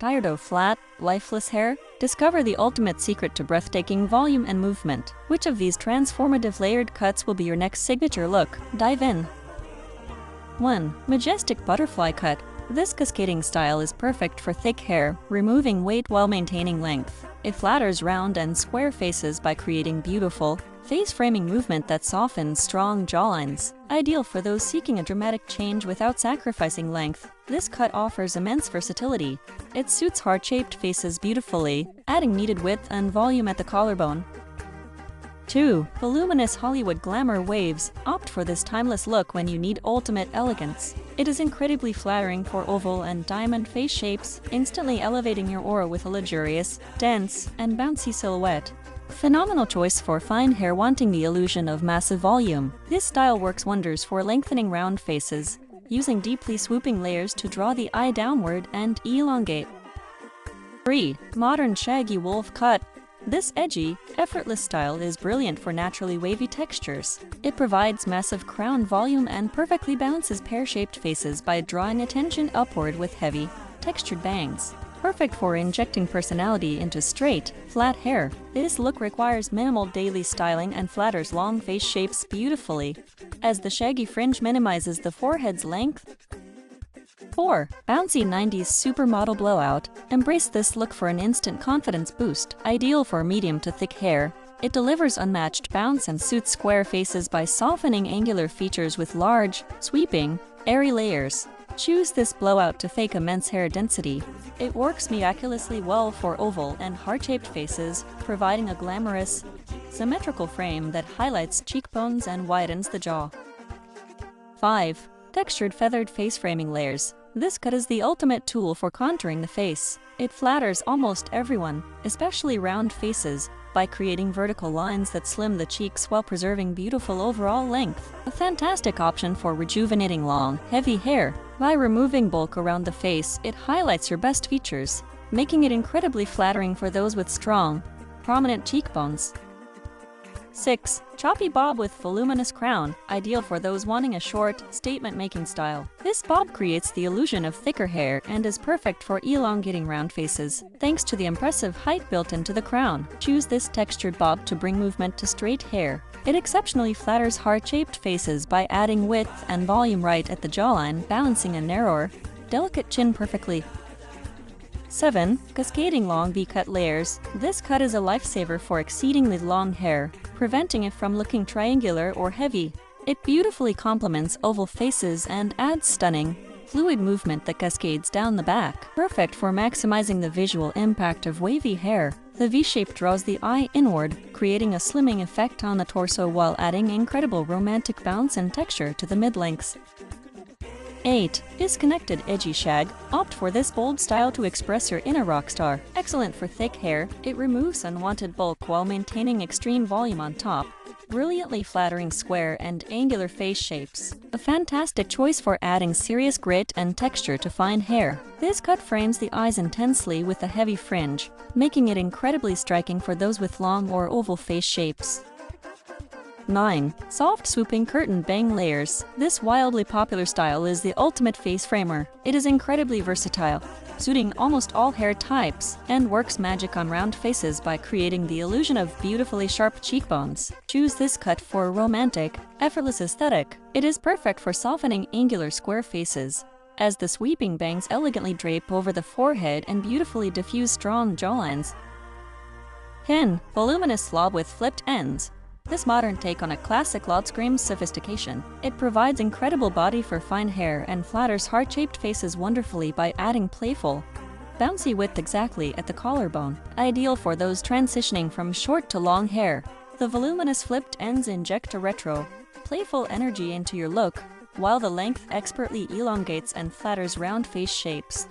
Tired of flat, lifeless hair? Discover the ultimate secret to breathtaking volume and movement. Which of these transformative layered cuts will be your next signature look? Dive in. 1. Majestic Butterfly Cut. This cascading style is perfect for thick hair, removing weight while maintaining length. It flatters round and square faces by creating beautiful, face-framing movement that softens strong jawlines. Ideal for those seeking a dramatic change without sacrificing length, this cut offers immense versatility. It suits heart-shaped faces beautifully, adding needed width and volume at the collarbone. 2. Voluminous Hollywood Glamour Waves. Opt for this timeless look when you need ultimate elegance. It is incredibly flattering for oval and diamond face shapes, instantly elevating your aura with a luxurious, dense, and bouncy silhouette. Phenomenal choice for fine hair wanting the illusion of massive volume. This style works wonders for lengthening round faces, using deeply swooping layers to draw the eye downward and elongate. 3. Modern Shaggy Wolf Cut. This edgy, effortless style is brilliant for naturally wavy textures. It provides massive crown volume and perfectly balances pear-shaped faces by drawing attention upward with heavy, textured bangs. Perfect for injecting personality into straight, flat hair. This look requires minimal daily styling and flatters long face shapes beautifully, as the shaggy fringe minimizes the forehead's length. 4. Bouncy 90s Supermodel Blowout. Embrace this look for an instant confidence boost. Ideal for medium to thick hair, it delivers unmatched bounce and suits square faces by softening angular features with large, sweeping, airy layers. Choose this blowout to fake immense hair density. It works miraculously well for oval and heart-shaped faces, providing a glamorous, symmetrical frame that highlights cheekbones and widens the jaw. 5. Textured feathered face framing layers. This cut is the ultimate tool for contouring the face. It flatters almost everyone, especially round faces, by creating vertical lines that slim the cheeks while preserving beautiful overall length. A fantastic option for rejuvenating long, heavy hair. By removing bulk around the face, it highlights your best features, making it incredibly flattering for those with strong, prominent cheekbones. 6. Choppy Bob with Voluminous Crown. Ideal for those wanting a short, statement-making style. This bob creates the illusion of thicker hair and is perfect for elongating round faces, thanks to the impressive height built into the crown. Choose this textured bob to bring movement to straight hair. It exceptionally flatters heart-shaped faces by adding width and volume right at the jawline, balancing a narrower, delicate chin perfectly. 7. Cascading Long V-Cut Layers. This cut is a lifesaver for exceedingly long hair, preventing it from looking triangular or heavy. It beautifully complements oval faces and adds stunning, fluid movement that cascades down the back. Perfect for maximizing the visual impact of wavy hair. The V-shape draws the eye inward, creating a slimming effect on the torso while adding incredible romantic bounce and texture to the mid-lengths. 8. Disconnected Edgy Shag. Opt for this bold style to express your inner rock star. Excellent for thick hair, it removes unwanted bulk while maintaining extreme volume on top, brilliantly flattering square and angular face shapes. A fantastic choice for adding serious grit and texture to fine hair. This cut frames the eyes intensely with a heavy fringe, making it incredibly striking for those with long or oval face shapes. 9. Soft Swooping Curtain Bang Layers. This wildly popular style is the ultimate face framer. It is incredibly versatile, suiting almost all hair types, and works magic on round faces by creating the illusion of beautifully sharp cheekbones. Choose this cut for a romantic, effortless aesthetic. It is perfect for softening angular square faces, as the sweeping bangs elegantly drape over the forehead and beautifully diffuse strong jawlines. 10. Voluminous Lob with Flipped Ends. This modern take on a classic lob screams sophistication. It provides incredible body for fine hair and flatters heart-shaped faces wonderfully by adding playful, bouncy width exactly at the collarbone. Ideal for those transitioning from short to long hair. The voluminous flipped ends inject a retro, playful energy into your look, while the length expertly elongates and flatters round face shapes.